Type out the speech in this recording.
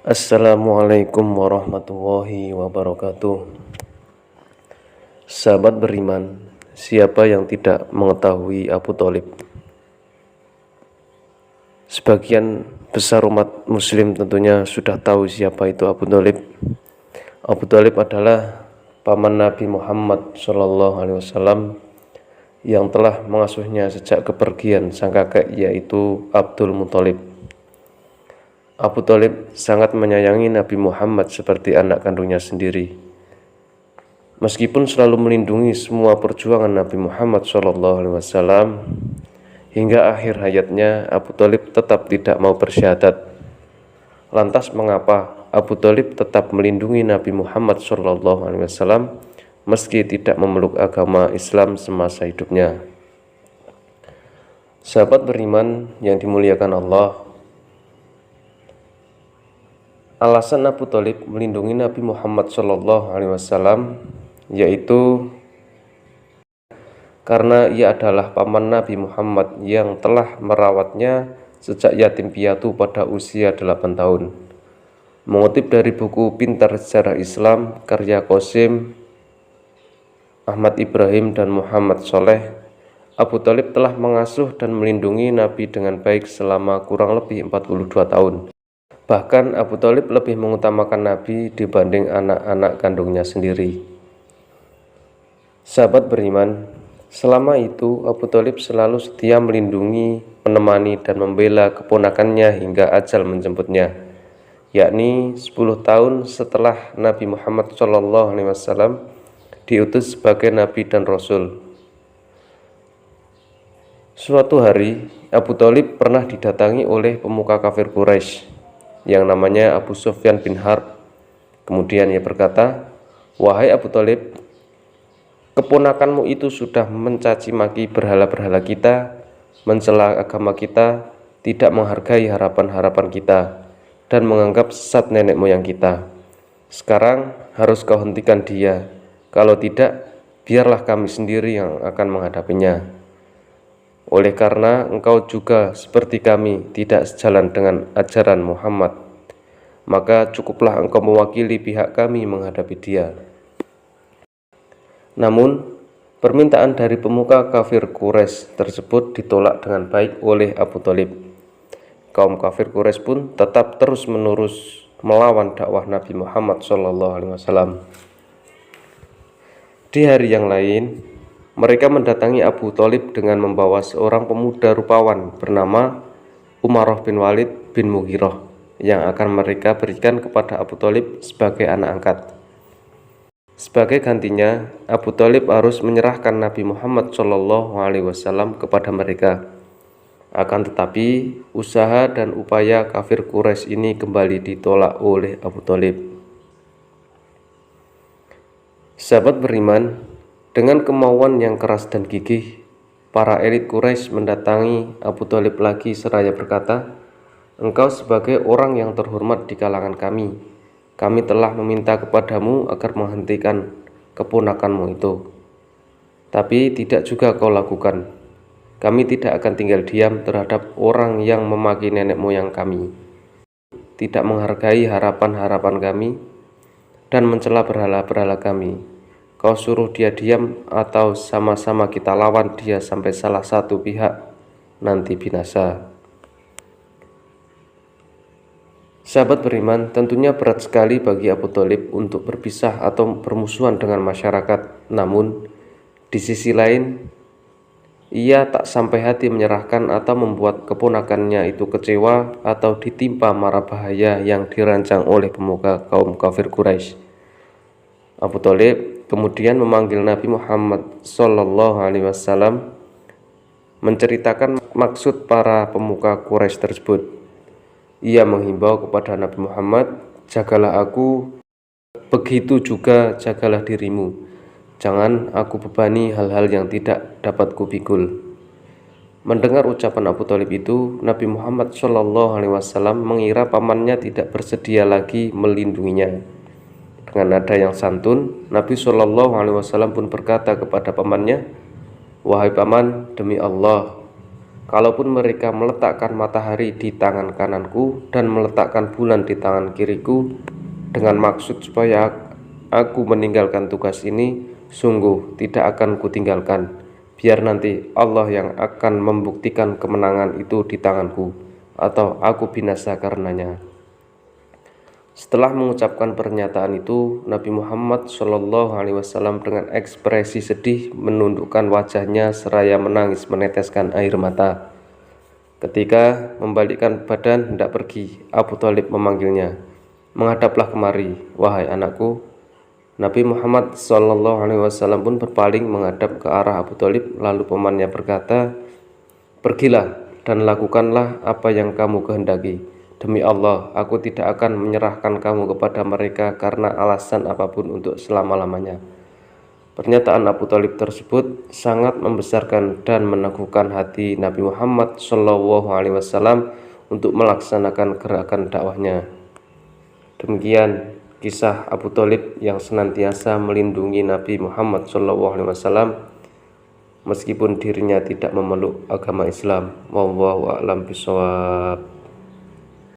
Assalamualaikum warahmatullahi wabarakatuh. Sahabat beriman, siapa yang tidak mengetahui Abu Thalib? Sebagian besar umat muslim tentunya sudah tahu siapa itu Abu Thalib. Abu Thalib adalah paman Nabi Muhammad SAW yang telah mengasuhnya sejak kepergian sang kakek, yaitu Abdul Muthalib. Abu Thalib sangat menyayangi Nabi Muhammad seperti anak kandungnya sendiri. Meskipun selalu melindungi semua perjuangan Nabi Muhammad SAW, hingga akhir hayatnya Abu Thalib tetap tidak mau bersyahadat. Lantas mengapa Abu Thalib tetap melindungi Nabi Muhammad SAW meski tidak memeluk agama Islam semasa hidupnya? Sahabat beriman yang dimuliakan Allah, alasan Abu Thalib melindungi Nabi Muhammad SAW yaitu karena ia adalah paman Nabi Muhammad yang telah merawatnya sejak yatim piatu pada usia 8 tahun. Mengutip dari buku Pintar Sejarah Islam karya Qasim, Ahmad Ibrahim dan Muhammad Soleh, Abu Thalib telah mengasuh dan melindungi Nabi dengan baik selama kurang lebih 42 tahun. Bahkan Abu Thalib lebih mengutamakan Nabi dibanding anak-anak kandungnya sendiri. Sahabat beriman, selama itu Abu Thalib selalu setia melindungi, menemani dan membela keponakannya hingga ajal menjemputnya, yakni 10 tahun setelah Nabi Muhammad SAW diutus sebagai Nabi dan Rasul. Suatu hari Abu Thalib pernah didatangi oleh pemuka kafir Quraisy yang namanya Abu Sufyan bin Harb. Kemudian ia berkata, "Wahai Abu Thalib, keponakanmu itu sudah mencaci maki berhala-berhala kita, mencela agama kita, tidak menghargai harapan-harapan kita, dan menganggap sesat nenek moyang kita. Sekarang harus kau hentikan dia, kalau tidak, biarlah kami sendiri yang akan menghadapinya. Oleh karena engkau juga seperti kami tidak sejalan dengan ajaran Muhammad, maka cukuplah engkau mewakili pihak kami menghadapi dia." Namun, permintaan dari pemuka kafir Quraisy tersebut ditolak dengan baik oleh Abu Thalib. Kaum kafir Quraisy pun tetap terus-menerus melawan dakwah Nabi Muhammad SAW. Di hari yang lain, mereka mendatangi Abu Thalib dengan membawa seorang pemuda rupawan bernama Umarah bin Walid bin Mughirah yang akan mereka berikan kepada Abu Thalib sebagai anak angkat. Sebagai gantinya, Abu Thalib harus menyerahkan Nabi Muhammad SAW kepada mereka. Akan tetapi, usaha dan upaya kafir Quraisy ini kembali ditolak oleh Abu Thalib. Sahabat beriman, dengan kemauan yang keras dan gigih, para elit Quraisy mendatangi Abu Thalib lagi seraya berkata, "Engkau sebagai orang yang terhormat di kalangan kami telah meminta kepadamu agar menghentikan keponakanmu itu. Tapi tidak juga kau lakukan. Kami tidak akan tinggal diam terhadap orang yang memaki nenek moyang kami, tidak menghargai harapan-harapan kami, dan mencela berhala-berhala kami. Kau suruh dia diam atau sama-sama kita lawan dia sampai salah satu pihak nanti binasa." Sahabat beriman, tentunya berat sekali bagi Abu Thalib untuk berpisah atau bermusuhan dengan masyarakat. Namun, di sisi lain, ia tak sampai hati menyerahkan atau membuat keponakannya itu kecewa atau ditimpa mara bahaya yang dirancang oleh pemuka kaum kafir Quraisy. Abu Thalib kemudian memanggil Nabi Muhammad SAW menceritakan maksud para pemuka Quraisy tersebut. Ia menghimbau kepada Nabi Muhammad, "Jagalah aku, begitu juga jagalah dirimu. Jangan aku bebani hal-hal yang tidak dapat kupikul." Mendengar ucapan Abu Thalib itu, Nabi Muhammad SAW mengira pamannya tidak bersedia lagi melindunginya. Dengan nada yang santun, Nabi SAW pun berkata kepada pamannya, "Wahai paman, demi Allah, Kalaupun mereka meletakkan matahari di tangan kananku dan meletakkan bulan di tangan kiriku dengan maksud supaya aku meninggalkan tugas ini, sungguh tidak akan kutinggalkan. Biar nanti Allah yang akan membuktikan kemenangan itu di tanganku, atau aku binasa karenanya. Setelah mengucapkan pernyataan itu, Nabi Muhammad SAW dengan ekspresi sedih menundukkan wajahnya seraya menangis meneteskan air mata. Ketika membalikkan badan hendak pergi, Abu Thalib memanggilnya, "Menghadaplah kemari, wahai anakku." Nabi Muhammad SAW pun berpaling menghadap ke arah Abu Thalib, lalu pamannya berkata, "Pergilah dan lakukanlah apa yang kamu kehendaki. Demi Allah, aku tidak akan menyerahkan kamu kepada mereka karena alasan apapun untuk selama-lamanya." Pernyataan Abu Thalib tersebut sangat membesarkan dan meneguhkan hati Nabi Muhammad SAW untuk melaksanakan gerakan dakwahnya. Demikian kisah Abu Thalib yang senantiasa melindungi Nabi Muhammad SAW meskipun dirinya tidak memeluk agama Islam. Wallahu a'lam bishawab.